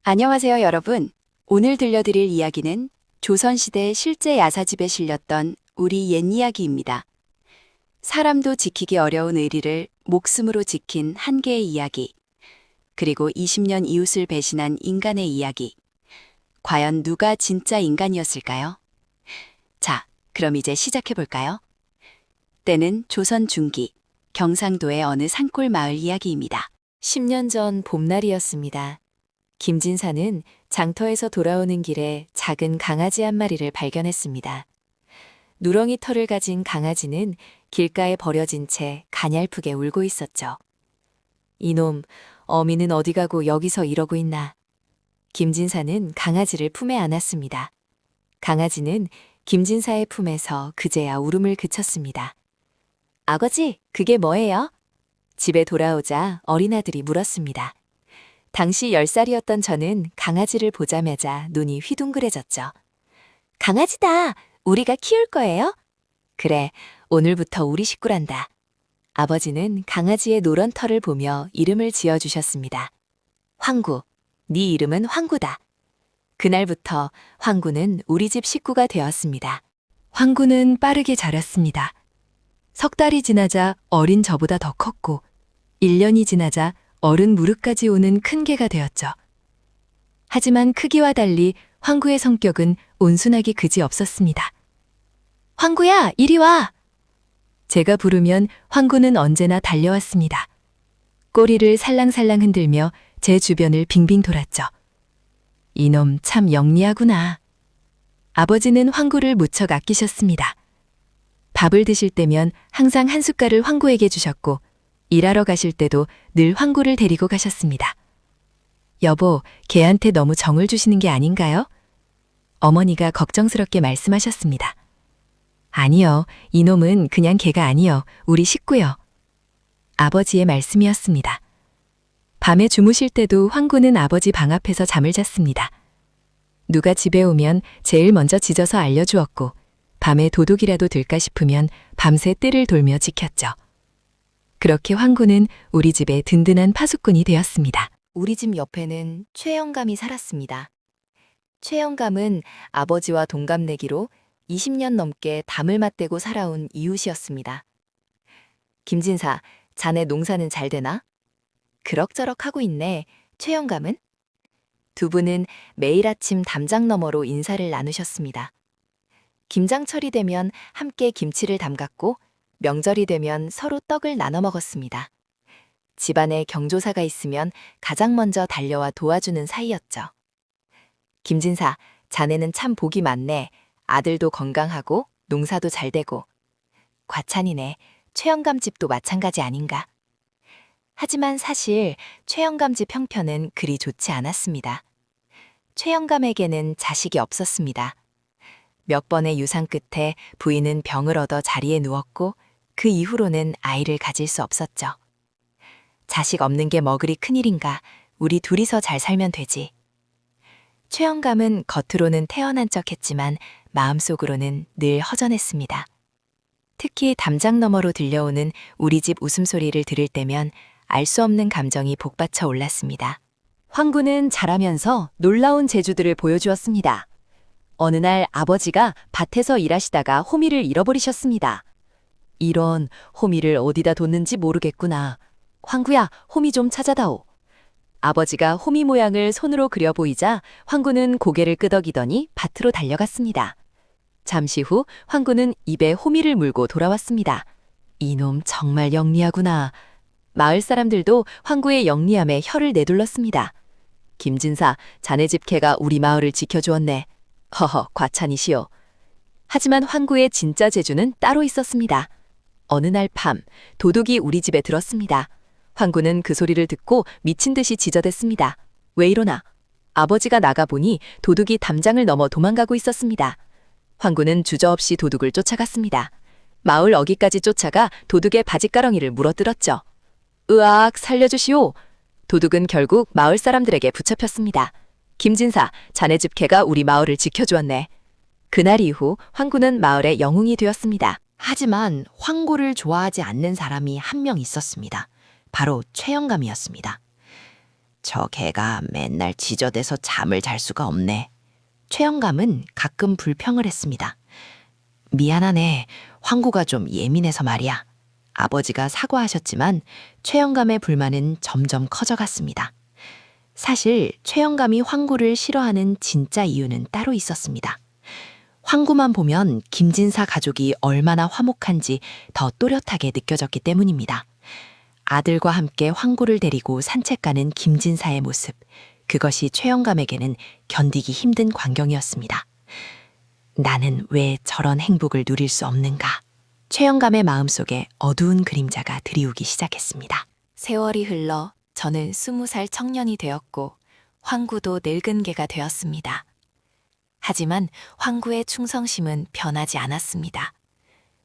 안녕하세요, 여러분. 오늘 들려드릴 이야기는 조선시대 실제 야사집에 실렸던 우리 옛 이야기입니다. 사람도 지키기 어려운 의리를 목숨으로 지킨 한 개의 이야기, 그리고 20년 이웃을 배신한 인간의 이야기. 과연 누가 진짜 인간이었을까요? 자, 그럼 이제 시작해볼까요? 때는 조선 중기, 경상도의 어느 산골 마을 이야기입니다. 10년 전 봄날이었습니다. 김진사는 장터에서 돌아오는 길에 작은 강아지 한 마리를 발견했습니다. 누렁이 털을 가진 강아지는 길가에 버려진 채 가냘프게 울고 있었죠. 이놈, 어미는 어디 가고 여기서 이러고 있나. 김진사는 강아지를 품에 안았습니다. 강아지는 김진사의 품에서 그제야 울음을 그쳤습니다. 아버지, 그게 뭐예요? 집에 돌아오자 어린아들이 물었습니다. 당시 10살이었던 저는 강아지를 보자마자 눈이 휘둥그레졌죠. 강아지다! 우리가 키울 거예요? 그래, 오늘부터 우리 식구란다. 아버지는 강아지의 노란 털을 보며 이름을 지어주셨습니다. 황구, 네 이름은 황구다. 그날부터 황구는 우리 집 식구가 되었습니다. 황구는 빠르게 자랐습니다. 석 달이 지나자 어린 저보다 더 컸고, 1년이 지나자 어른 무릎까지 오는 큰 개가 되었죠. 하지만 크기와 달리 황구의 성격은 온순하기 그지 없었습니다. 황구야, 이리 와! 제가 부르면 황구는 언제나 달려왔습니다. 꼬리를 살랑살랑 흔들며 제 주변을 빙빙 돌았죠. 이놈 참 영리하구나. 아버지는 황구를 무척 아끼셨습니다. 밥을 드실 때면 항상 한 숟갈을 황구에게 주셨고, 일하러 가실 때도 늘 황구를 데리고 가셨습니다. 여보, 개한테 너무 정을 주시는 게 아닌가요? 어머니가 걱정스럽게 말씀하셨습니다. 아니요, 이놈은 그냥 개가 아니요, 우리 식구요. 아버지의 말씀이었습니다. 밤에 주무실 때도 황구는 아버지 방 앞에서 잠을 잤습니다. 누가 집에 오면 제일 먼저 짖어서 알려주었고, 밤에 도둑이라도 들까 싶으면 밤새 뜰을 돌며 지켰죠. 그렇게 황구는 우리 집의 든든한 파수꾼이 되었습니다. 우리 집 옆에는 최영감이 살았습니다. 최영감은 아버지와 동갑내기로 20년 넘게 담을 맞대고 살아온 이웃이었습니다. 김진사, 자네 농사는 잘 되나? 그럭저럭 하고 있네. 최영감은? 두 분은 매일 아침 담장 너머로 인사를 나누셨습니다. 김장철이 되면 함께 김치를 담갔고, 명절이 되면 서로 떡을 나눠 먹었습니다. 집안에 경조사가 있으면 가장 먼저 달려와 도와주는 사이였죠. 김진사, 자네는 참 복이 많네. 아들도 건강하고 농사도 잘 되고. 과찬이네. 최영감 집도 마찬가지 아닌가. 하지만 사실 최영감 집 형편은 그리 좋지 않았습니다. 최영감에게는 자식이 없었습니다. 몇 번의 유산 끝에 부인은 병을 얻어 자리에 누웠고, 그 이후로는 아이를 가질 수 없었죠. 자식 없는 게 뭐 그리 큰일인가. 우리 둘이서 잘 살면 되지. 최영감은 겉으로는 태어난 척했지만 마음속으로는 늘 허전했습니다. 특히 담장 너머로 들려오는 우리 집 웃음소리를 들을 때면 알 수 없는 감정이 복받쳐 올랐습니다. 황구는 자라면서 놀라운 재주들을 보여주었습니다. 어느 날 아버지가 밭에서 일하시다가 호미를 잃어버리셨습니다. 이런, 호미를 어디다 뒀는지 모르겠구나. 황구야, 호미 좀 찾아다오. 아버지가 호미 모양을 손으로 그려 보이자 황구는 고개를 끄덕이더니 밭으로 달려갔습니다. 잠시 후 황구는 입에 호미를 물고 돌아왔습니다. 이놈 정말 영리하구나. 마을 사람들도 황구의 영리함에 혀를 내둘렀습니다. 김진사, 자네 집 개가 우리 마을을 지켜주었네. 허허, 과찬이시오. 하지만 황구의 진짜 재주는 따로 있었습니다. 어느 날 밤, 도둑이 우리 집에 들었습니다. 황구는 그 소리를 듣고 미친 듯이 지저댔습니다. 왜 이러나? 아버지가 나가보니 도둑이 담장을 넘어 도망가고 있었습니다. 황구는 주저없이 도둑을 쫓아갔습니다. 마을 어귀까지 쫓아가 도둑의 바짓가랑이를 물어뜯었죠. 으악, 살려주시오. 도둑은 결국 마을 사람들에게 붙잡혔습니다. 김진사, 자네 집 개가 우리 마을을 지켜주었네. 그날 이후 황구는 마을의 영웅이 되었습니다. 하지만 황구를 좋아하지 않는 사람이 한 명 있었습니다. 바로 최영감이었습니다. 저 개가 맨날 지저대서 잠을 잘 수가 없네. 최영감은 가끔 불평을 했습니다. 미안하네. 황구가 좀 예민해서 말이야. 아버지가 사과하셨지만 최영감의 불만은 점점 커져갔습니다. 사실 최영감이 황구를 싫어하는 진짜 이유는 따로 있었습니다. 황구만 보면 김진사 가족이 얼마나 화목한지 더 또렷하게 느껴졌기 때문입니다. 아들과 함께 황구를 데리고 산책 가는 김진사의 모습, 그것이 최영감에게는 견디기 힘든 광경이었습니다. 나는 왜 저런 행복을 누릴 수 없는가? 최영감의 마음속에 어두운 그림자가 드리우기 시작했습니다. 세월이 흘러 저는 20살 청년이 되었고 황구도 늙은 개가 되었습니다. 하지만 황구의 충성심은 변하지 않았습니다.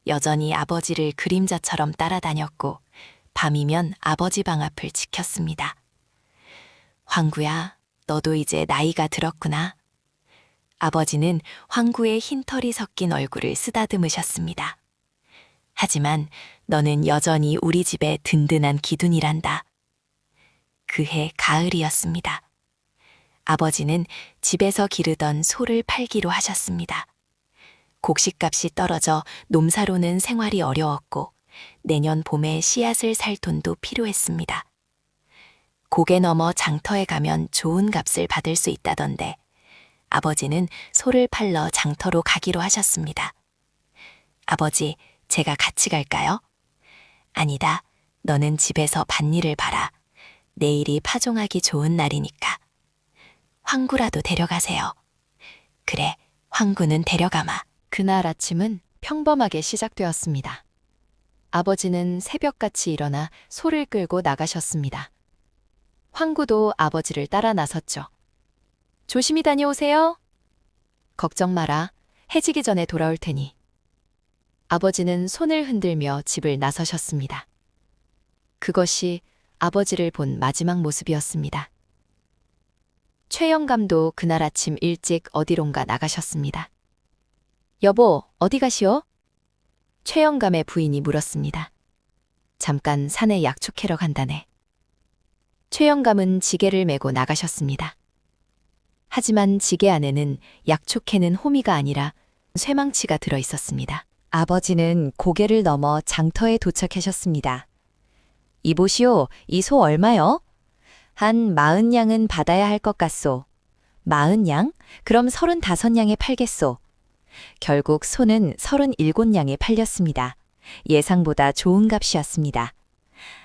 여전히 아버지를 그림자처럼 따라다녔고 밤이면 아버지 방 앞을 지켰습니다. 황구야, 너도 이제 나이가 들었구나. 아버지는 황구의 흰 털이 섞인 얼굴을 쓰다듬으셨습니다. 하지만 너는 여전히 우리 집의 든든한 기둥이란다. 그해 가을이었습니다. 아버지는 집에서 기르던 소를 팔기로 하셨습니다. 곡식값이 떨어져 농사로는 생활이 어려웠고 내년 봄에 씨앗을 살 돈도 필요했습니다. 고개 넘어 장터에 가면 좋은 값을 받을 수 있다던데 아버지는 소를 팔러 장터로 가기로 하셨습니다. 아버지, 제가 같이 갈까요? 아니다. 너는 집에서 밭일을 봐라. 내일이 파종하기 좋은 날이니까. 황구라도 데려가세요. 그래, 황구는 데려가마. 그날 아침은 평범하게 시작되었습니다. 아버지는 새벽같이 일어나 소를 끌고 나가셨습니다. 황구도 아버지를 따라 나섰죠. 조심히 다녀오세요. 걱정 마라. 해지기 전에 돌아올 테니. 아버지는 손을 흔들며 집을 나서셨습니다. 그것이 아버지를 본 마지막 모습이었습니다. 최영감도 그날 아침 일찍 어디론가 나가셨습니다. 여보, 어디 가시오? 최영감의 부인이 물었습니다. 잠깐 산에 약초 캐러 간다네. 최영감은 지게를 메고 나가셨습니다. 하지만 지게 안에는 약초 캐는 호미가 아니라 쇠망치가 들어 있었습니다. 아버지는 고개를 넘어 장터에 도착하셨습니다. 이보시오, 이 소 얼마요? 한 40냥은 받아야 할 것 같소. 40냥? 그럼 35냥에 팔겠소. 결국 소는 37냥에 팔렸습니다. 예상보다 좋은 값이었습니다.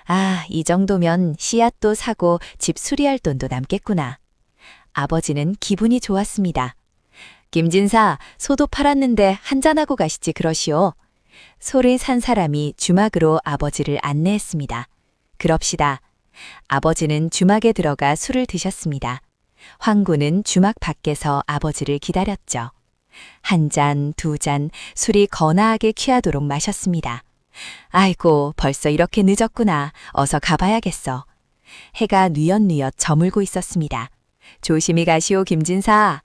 아, 이 정도면 씨앗도 사고 집 수리할 돈도 남겠구나. 아버지는 기분이 좋았습니다. 김진사, 소도 팔았는데 한잔하고 가시지 그러시오. 소를 산 사람이 주막으로 아버지를 안내했습니다. 그럽시다. 아버지는 주막에 들어가 술을 드셨습니다. 황구는 주막 밖에서 아버지를 기다렸죠. 한 잔, 두 잔, 술이 거나하게 취하도록 마셨습니다. 아이고, 벌써 이렇게 늦었구나. 어서 가봐야겠어. 해가 뉘엿뉘엿 저물고 있었습니다. 조심히 가시오, 김진사.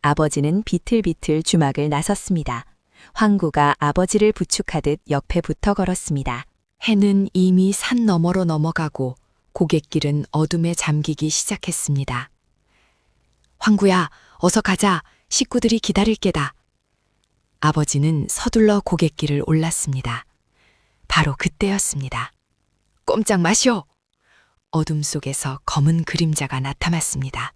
아버지는 비틀비틀 주막을 나섰습니다. 황구가 아버지를 부축하듯 옆에 붙어 걸었습니다. 해는 이미 산 너머로 넘어가고 고갯길은 어둠에 잠기기 시작했습니다. 황구야, 어서 가자. 식구들이 기다릴 게다. 아버지는 서둘러 고갯길을 올랐습니다. 바로 그때였습니다. 꼼짝 마시오. 어둠 속에서 검은 그림자가 나타났습니다.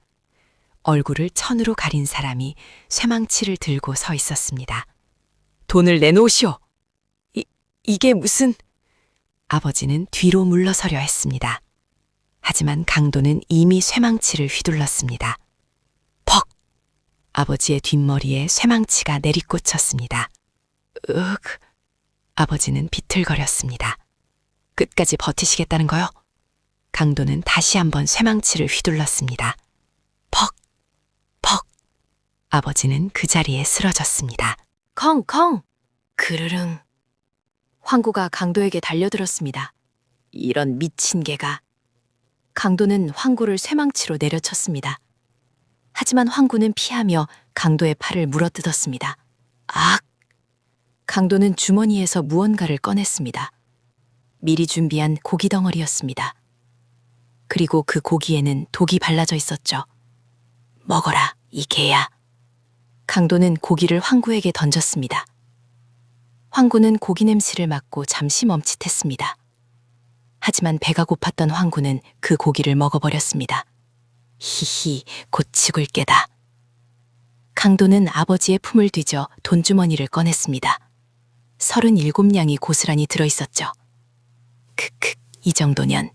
얼굴을 천으로 가린 사람이 쇠망치를 들고 서 있었습니다. 돈을 내놓으시오. 이게 무슨... 아버지는 뒤로 물러서려 했습니다. 하지만 강도는 이미 쇠망치를 휘둘렀습니다. 퍽! 아버지의 뒷머리에 쇠망치가 내리꽂혔습니다. 으흑! 아버지는 비틀거렸습니다. 끝까지 버티시겠다는 거요? 강도는 다시 한번 쇠망치를 휘둘렀습니다. 퍽! 퍽! 아버지는 그 자리에 쓰러졌습니다. 컹컹! 그르릉. 황구가 강도에게 달려들었습니다. 이런 미친 개가. 강도는 황구를 쇠망치로 내려쳤습니다. 하지만 황구는 피하며 강도의 팔을 물어뜯었습니다. 악! 강도는 주머니에서 무언가를 꺼냈습니다. 미리 준비한 고기 덩어리였습니다. 그리고 그 고기에는 독이 발라져 있었죠. 먹어라, 이 개야. 강도는 고기를 황구에게 던졌습니다. 황구는 고기 냄새를 맡고 잠시 멈칫했습니다. 하지만 배가 고팠던 황구는 그 고기를 먹어버렸습니다. 히히, 곧 죽을 게다. 강도는 아버지의 품을 뒤져 돈주머니를 꺼냈습니다. 37냥이 고스란히 들어있었죠. 크크, 이 정도면.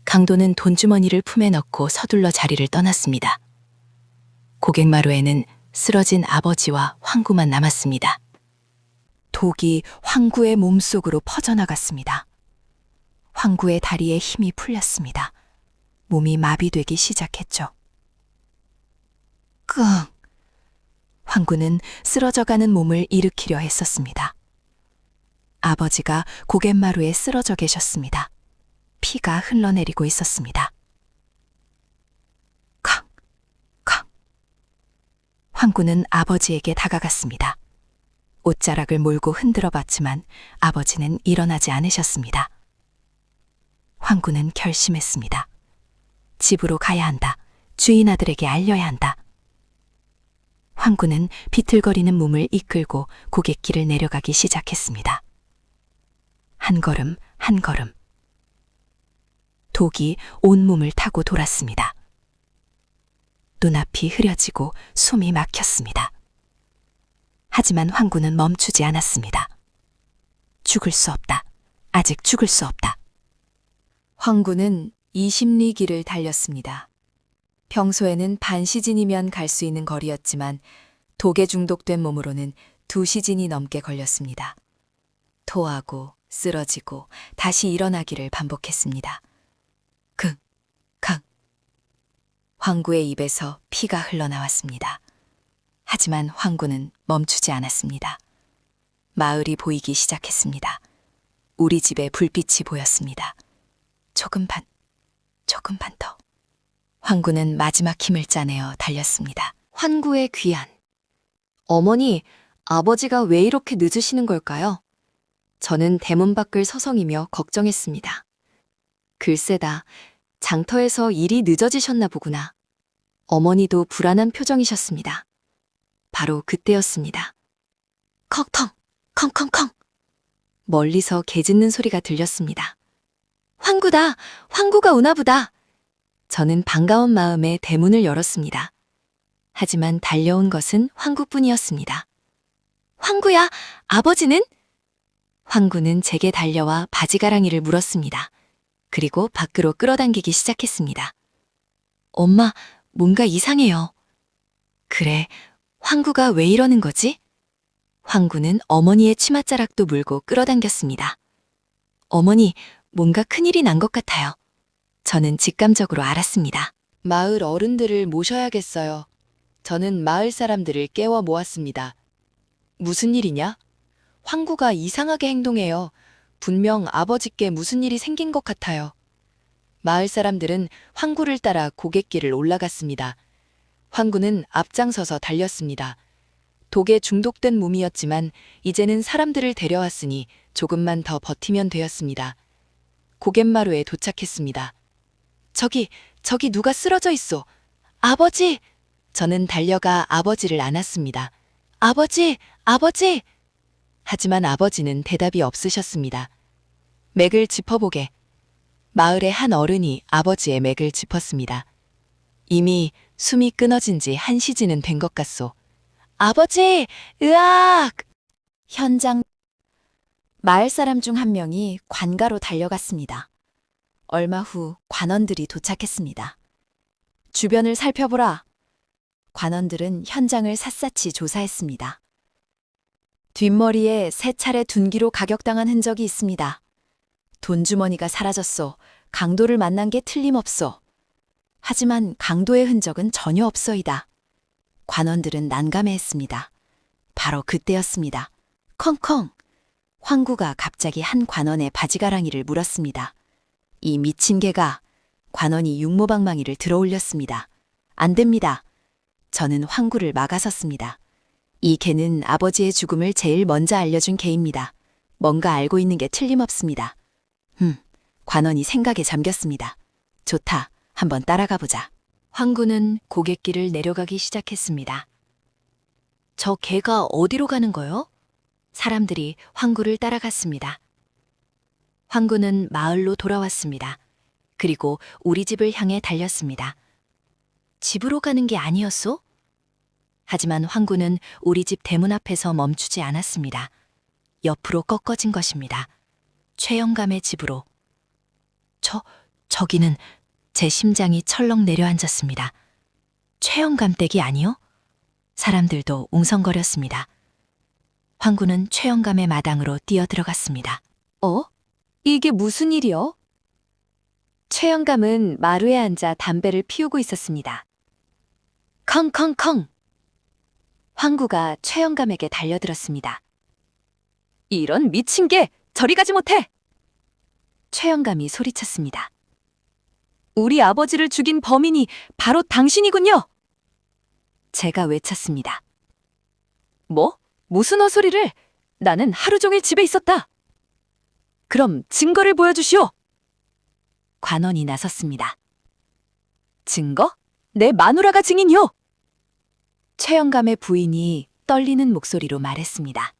강도는 돈주머니를 품에 넣고 서둘러 자리를 떠났습니다. 고객마루에는 쓰러진 아버지와 황구만 남았습니다. 독이 황구의 몸속으로 퍼져나갔습니다. 황구의 다리에 힘이 풀렸습니다. 몸이 마비되기 시작했죠. 끙! 황구는 쓰러져가는 몸을 일으키려 했었습니다. 아버지가 고갯마루에 쓰러져 계셨습니다. 피가 흘러내리고 있었습니다. 캉! 캉! 황구는 아버지에게 다가갔습니다. 옷자락을 몰고 흔들어 봤지만 아버지는 일어나지 않으셨습니다. 황구는 결심했습니다. 집으로 가야 한다. 주인 아들에게 알려야 한다. 황구는 비틀거리는 몸을 이끌고 고갯길을 내려가기 시작했습니다. 한 걸음, 한 걸음. 독이 온몸을 타고 돌았습니다. 눈앞이 흐려지고 숨이 막혔습니다. 하지만 황구는 멈추지 않았습니다. 죽을 수 없다. 아직 죽을 수 없다. 황구는 20리 길을 달렸습니다. 평소에는 반 시즌이면 갈 수 있는 거리였지만 독에 중독된 몸으로는 2시즌이 넘게 걸렸습니다. 토하고 쓰러지고 다시 일어나기를 반복했습니다. 킁, 킁. 황구의 입에서 피가 흘러나왔습니다. 하지만 황구는 멈추지 않았습니다. 마을이 보이기 시작했습니다. 우리 집에 불빛이 보였습니다. 조금 반 더. 황구는 마지막 힘을 짜내어 달렸습니다. 환구의 귀환. 어머니, 아버지가 왜 이렇게 늦으시는 걸까요? 저는 대문 밖을 서성이며 걱정했습니다. 글쎄다, 장터에서 일이 늦어지셨나 보구나. 어머니도 불안한 표정이셨습니다. 바로 그때였습니다. 컥텅, 컹컹컹. 멀리서 개 짖는 소리가 들렸습니다. 황구다! 황구가 오나보다! 저는 반가운 마음에 대문을 열었습니다. 하지만 달려온 것은 황구뿐이었습니다. 황구야, 아버지는? 황구는 제게 달려와 바지가랑이를 물었습니다. 그리고 밖으로 끌어당기기 시작했습니다. 엄마, 뭔가 이상해요. 그래, 황구가 왜 이러는 거지? 황구는 어머니의 치맛자락도 물고 끌어당겼습니다. 어머니, 뭔가 큰일이 난 것 같아요. 저는 직감적으로 알았습니다. 마을 어른들을 모셔야겠어요. 저는 마을 사람들을 깨워 모았습니다. 무슨 일이냐? 황구가 이상하게 행동해요. 분명 아버지께 무슨 일이 생긴 것 같아요. 마을 사람들은 황구를 따라 고갯길을 올라갔습니다. 황구는 앞장서서 달렸습니다. 독에 중독된 몸이었지만 이제는 사람들을 데려왔으니 조금만 더 버티면 되었습니다. 고갯마루에 도착했습니다. 저기 누가 쓰러져 있어. 아버지! 저는 달려가 아버지를 안았습니다. 아버지! 아버지! 하지만 아버지는 대답이 없으셨습니다. 맥을 짚어보게. 마을의 한 어른이 아버지의 맥을 짚었습니다. 이미 숨이 끊어진 지 1시즌은 된 것 같소. 아버지! 으악! 현장. 마을 사람 중 한 명이 관가로 달려갔습니다. 얼마 후 관원들이 도착했습니다. 주변을 살펴보라. 관원들은 현장을 샅샅이 조사했습니다. 뒷머리에 3차례 둔기로 가격당한 흔적이 있습니다. 돈주머니가 사라졌소. 강도를 만난 게 틀림없소. 하지만 강도의 흔적은 전혀 없어이다. 관원들은 난감해했습니다. 바로 그때였습니다. 컹컹! 황구가 갑자기 한 관원의 바지가랑이를 물었습니다. 이 미친 개가. 관원이 육모방망이를 들어올렸습니다. 안 됩니다. 저는 황구를 막아섰습니다. 이 개는 아버지의 죽음을 제일 먼저 알려준 개입니다. 뭔가 알고 있는 게 틀림없습니다. 관원이 생각에 잠겼습니다. 좋다. 한번 따라가 보자. 황구는 고갯길을 내려가기 시작했습니다. 저 개가 어디로 가는 거요? 사람들이 황구를 따라갔습니다. 황구는 마을로 돌아왔습니다. 그리고 우리 집을 향해 달렸습니다. 집으로 가는 게 아니었소? 하지만 황구는 우리 집 대문 앞에서 멈추지 않았습니다. 옆으로 꺾어진 것입니다. 최영감의 집으로. 저기는 제 심장이 철렁 내려앉았습니다. 최영감 댁이 아니요? 사람들도 웅성거렸습니다. 황구는 최영감의 마당으로 뛰어들어갔습니다. 이게 무슨 일이요? 최영감은 마루에 앉아 담배를 피우고 있었습니다. 컹컹컹! 황구가 최영감에게 달려들었습니다. 이런 미친 개! 저리 가지 못해! 최영감이 소리쳤습니다. 우리 아버지를 죽인 범인이 바로 당신이군요! 제가 외쳤습니다. 뭐? 무슨 헛소리를? 나는 하루 종일 집에 있었다! 그럼 증거를 보여주시오! 관원이 나섰습니다. 증거? 내 마누라가 증인이요! 최영감의 부인이 떨리는 목소리로 말했습니다.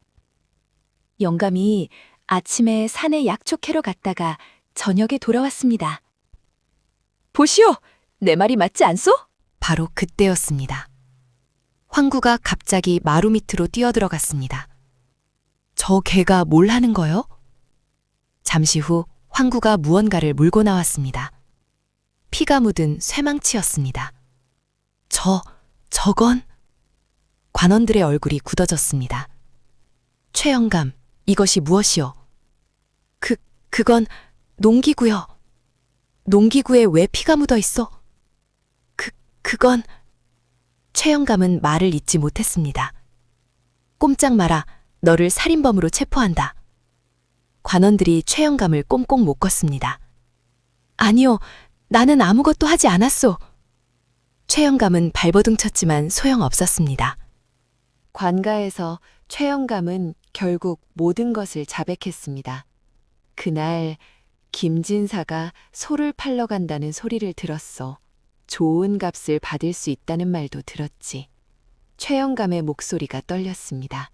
영감이 아침에 산에 약초 캐러 갔다가 저녁에 돌아왔습니다. 보시오! 내 말이 맞지 않소? 바로 그때였습니다. 황구가 갑자기 마루 밑으로 뛰어들어갔습니다. 저 개가 뭘 하는 거요? 잠시 후 황구가 무언가를 물고 나왔습니다. 피가 묻은 쇠망치였습니다. 저건? 관원들의 얼굴이 굳어졌습니다. 최영감, 이것이 무엇이요? 그건 농기구요. 농기구에 왜 피가 묻어 있어? 그건... 최영감은 말을 잇지 못했습니다. 꼼짝 마라, 너를 살인범으로 체포한다. 관원들이 최영감을 꽁꽁 묶었습니다. 아니요, 나는 아무것도 하지 않았소. 최영감은 발버둥 쳤지만 소용없었습니다. 관가에서 최영감은 결국 모든 것을 자백했습니다. 그날 김진사가 소를 팔러 간다는 소리를 들었어. 좋은 값을 받을 수 있다는 말도 들었지. 최영감의 목소리가 떨렸습니다.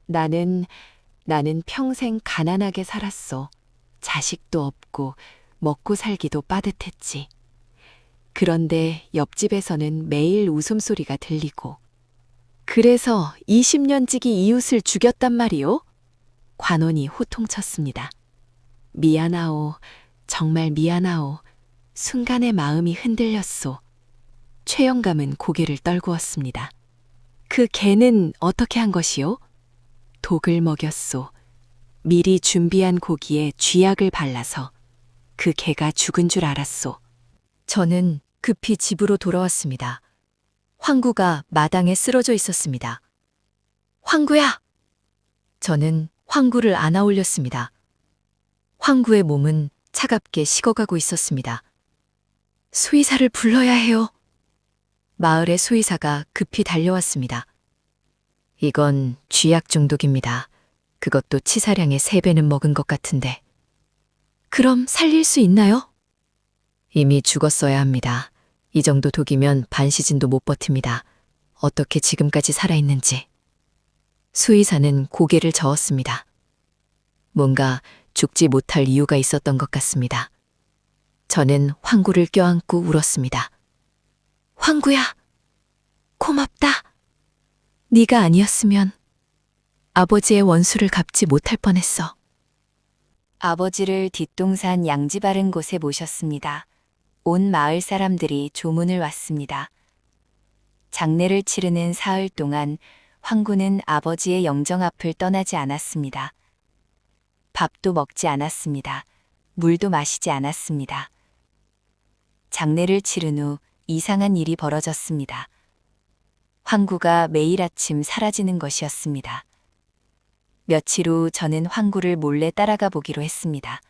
나는 평생 가난하게 살았어. 자식도 없고 먹고 살기도 빠듯했지. 그런데 옆집에서는 매일 웃음소리가 들리고. 그래서 20년지기 이웃을 죽였단 말이오? 관원이 호통쳤습니다. 미안하오. 정말 미안하오. 순간의 마음이 흔들렸소. 최영감은 고개를 떨구었습니다. 그 개는 어떻게 한 것이오? 독을 먹였소. 미리 준비한 고기에 쥐약을 발라서 그 개가 죽은 줄 알았소. 저는 급히 집으로 돌아왔습니다. 황구가 마당에 쓰러져 있었습니다. 황구야! 저는 황구를 안아 올렸습니다. 황구의 몸은 차갑게 식어가고 있었습니다. 수의사를 불러야 해요. 마을의 수의사가 급히 달려왔습니다. 이건 쥐약 중독입니다. 그것도 치사량의 3배는 먹은 것 같은데. 그럼 살릴 수 있나요? 이미 죽었어야 합니다. 이 정도 독이면 반시즌도 못 버팁니다. 어떻게 지금까지 살아있는지. 수의사는 고개를 저었습니다. 뭔가 죽지 못할 이유가 있었던 것 같습니다. 저는 황구를 껴안고 울었습니다. 황구야, 고맙다. 네가 아니었으면 아버지의 원수를 갚지 못할 뻔했어. 아버지를 뒷동산 양지 바른 곳에 모셨습니다. 온 마을 사람들이 조문을 왔습니다. 장례를 치르는 사흘 동안 황구는 아버지의 영정 앞을 떠나지 않았습니다. 밥도 먹지 않았습니다. 물도 마시지 않았습니다. 장례를 치른 후 이상한 일이 벌어졌습니다. 황구가 매일 아침 사라지는 것이었습니다. 며칠 후 저는 황구를 몰래 따라가 보기로 했습니다.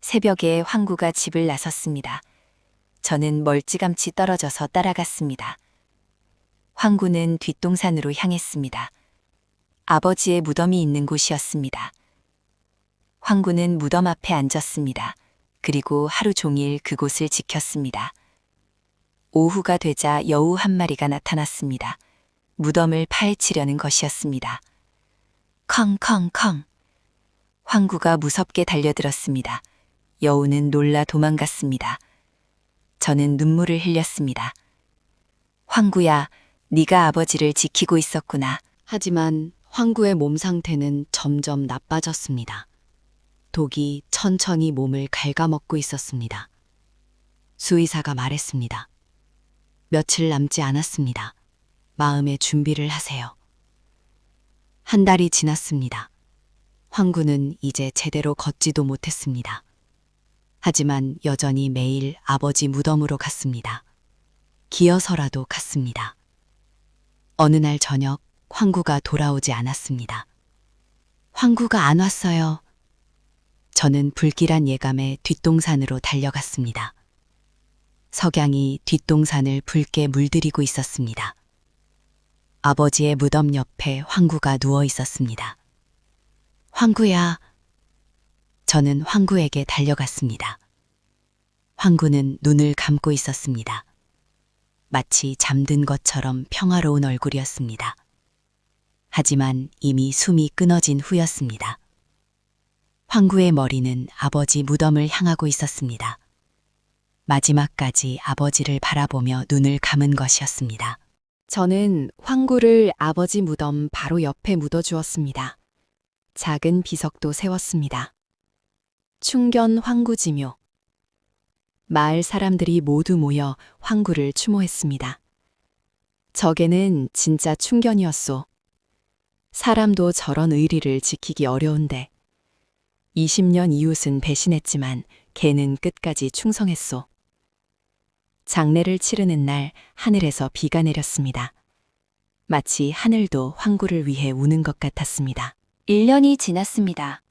새벽에 황구가 집을 나섰습니다. 저는 멀찌감치 떨어져서 따라갔습니다. 황구는 뒷동산으로 향했습니다. 아버지의 무덤이 있는 곳이었습니다. 황구는 무덤 앞에 앉았습니다. 그리고 하루 종일 그곳을 지켰습니다. 오후가 되자 여우 한 마리가 나타났습니다. 무덤을 파헤치려는 것이었습니다. 컹컹컹. 황구가 무섭게 달려들었습니다. 여우는 놀라 도망갔습니다. 저는 눈물을 흘렸습니다. 황구야, 네가 아버지를 지키고 있었구나. 하지만 황구의 몸 상태는 점점 나빠졌습니다. 독이 천천히 몸을 갉아먹고 있었습니다. 수의사가 말했습니다. 며칠 남지 않았습니다. 마음의 준비를 하세요. 한 달이 지났습니다. 황구는 이제 제대로 걷지도 못했습니다. 하지만 여전히 매일 아버지 무덤으로 갔습니다. 기어서라도 갔습니다. 어느 날 저녁 황구가 돌아오지 않았습니다. 황구가 안 왔어요. 저는 불길한 예감에 뒷동산으로 달려갔습니다. 석양이 뒷동산을 붉게 물들이고 있었습니다. 아버지의 무덤 옆에 황구가 누워 있었습니다. 황구야. 저는 황구에게 달려갔습니다. 황구는 눈을 감고 있었습니다. 마치 잠든 것처럼 평화로운 얼굴이었습니다. 하지만 이미 숨이 끊어진 후였습니다. 황구의 머리는 아버지 무덤을 향하고 있었습니다. 마지막까지 아버지를 바라보며 눈을 감은 것이었습니다. 저는 황구를 아버지 무덤 바로 옆에 묻어주었습니다. 작은 비석도 세웠습니다. 충견 황구지묘. 마을 사람들이 모두 모여 황구를 추모했습니다. 저게는 진짜 충견이었소. 사람도 저런 의리를 지키기 어려운데 20년 이웃은 배신했지만 걔는 끝까지 충성했소. 장례를 치르는 날 하늘에서 비가 내렸습니다. 마치 하늘도 황구를 위해 우는 것 같았습니다. 1년이 지났습니다.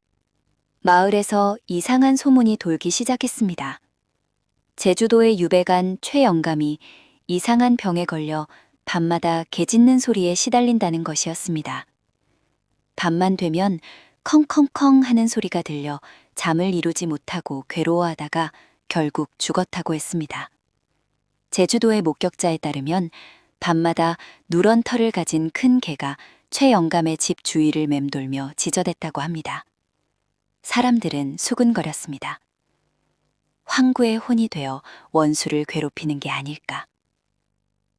마을에서 이상한 소문이 돌기 시작했습니다. 제주도의 유배간 최영감이 이상한 병에 걸려 밤마다 개 짖는 소리에 시달린다는 것이었습니다. 밤만 되면 컹컹컹 하는 소리가 들려 잠을 이루지 못하고 괴로워하다가 결국 죽었다고 했습니다. 제주도의 목격자에 따르면 밤마다 누런 털을 가진 큰 개가 최영감의 집 주위를 맴돌며 지저댔다고 합니다. 사람들은 수근거렸습니다. 황구의 혼이 되어 원수를 괴롭히는 게 아닐까.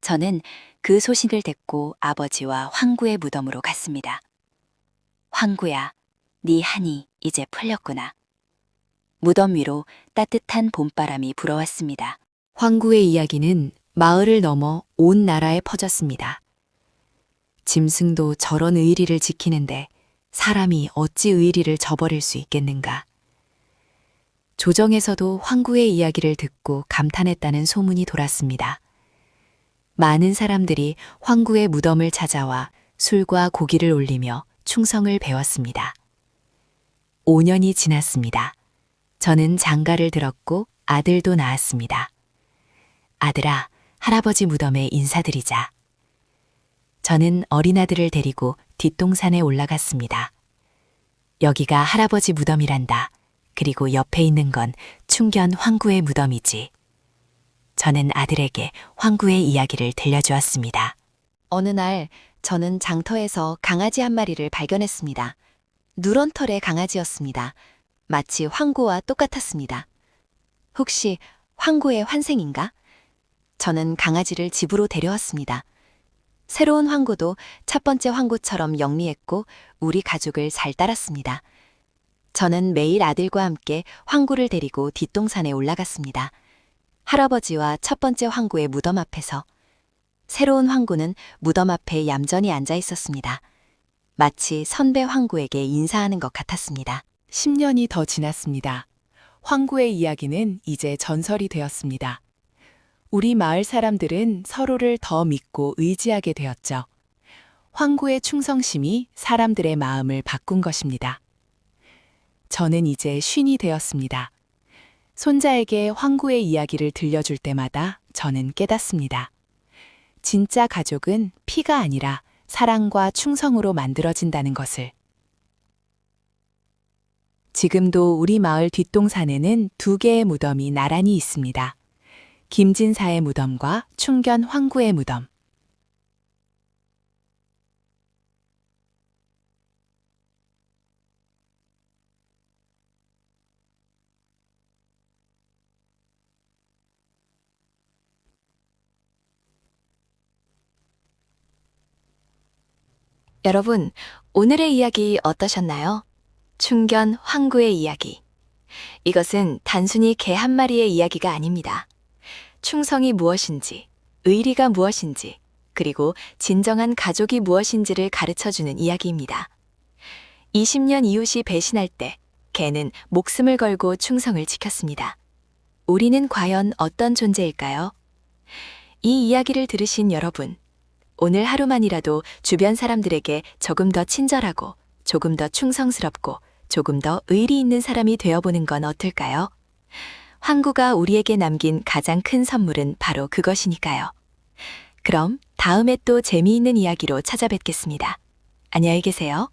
저는 그 소식을 듣고 아버지와 황구의 무덤으로 갔습니다. 황구야, 네 한이 이제 풀렸구나. 무덤 위로 따뜻한 봄바람이 불어왔습니다. 황구의 이야기는 마을을 넘어 온 나라에 퍼졌습니다. 짐승도 저런 의리를 지키는데 사람이 어찌 의리를 저버릴 수 있겠는가. 조정에서도 황구의 이야기를 듣고 감탄했다는 소문이 돌았습니다. 많은 사람들이 황구의 무덤을 찾아와 술과 고기를 올리며 충성을 배웠습니다. 5년이 지났습니다. 저는 장가를 들었고 아들도 낳았습니다. 아들아, 할아버지 무덤에 인사드리자. 저는 어린아들을 데리고 뒷동산에 올라갔습니다. 여기가 할아버지 무덤이란다. 그리고 옆에 있는 건 충견 황구의 무덤이지. 저는 아들에게 황구의 이야기를 들려주었습니다. 어느 날 저는 장터에서 강아지 한 마리를 발견했습니다. 누런 털의 강아지였습니다. 마치 황구와 똑같았습니다. 혹시 황구의 환생인가? 저는 강아지를 집으로 데려왔습니다. 새로운 황구도 첫 번째 황구처럼 영리했고 우리 가족을 잘 따랐습니다. 저는 매일 아들과 함께 황구를 데리고 뒷동산에 올라갔습니다. 할아버지와 첫 번째 황구의 무덤 앞에서 새로운 황구는 무덤 앞에 얌전히 앉아 있었습니다. 마치 선배 황구에게 인사하는 것 같았습니다. 10년이 더 지났습니다. 황구의 이야기는 이제 전설이 되었습니다. 우리 마을 사람들은 서로를 더 믿고 의지하게 되었죠. 황구의 충성심이 사람들의 마음을 바꾼 것입니다. 저는 이제 쉰이 되었습니다. 손자에게 황구의 이야기를 들려줄 때마다 저는 깨닫습니다. 진짜 가족은 피가 아니라 사랑과 충성으로 만들어진다는 것을. 지금도 우리 마을 뒷동산에는 두 개의 무덤이 나란히 있습니다. 김진사의 무덤과 충견 황구의 무덤. 여러분, 오늘의 이야기 어떠셨나요? 충견 황구의 이야기. 이것은 단순히 개 한 마리의 이야기가 아닙니다. 충성이 무엇인지, 의리가 무엇인지, 그리고 진정한 가족이 무엇인지를 가르쳐주는 이야기입니다. 20년 이웃이 배신할 때 개는 목숨을 걸고 충성을 지켰습니다. 우리는 과연 어떤 존재일까요? 이 이야기를 들으신 여러분, 오늘 하루만이라도 주변 사람들에게 조금 더 친절하고 조금 더 충성스럽고 조금 더 의리 있는 사람이 되어보는 건 어떨까요? 황구가 우리에게 남긴 가장 큰 선물은 바로 그것이니까요. 그럼 다음에 또 재미있는 이야기로 찾아뵙겠습니다. 안녕히 계세요.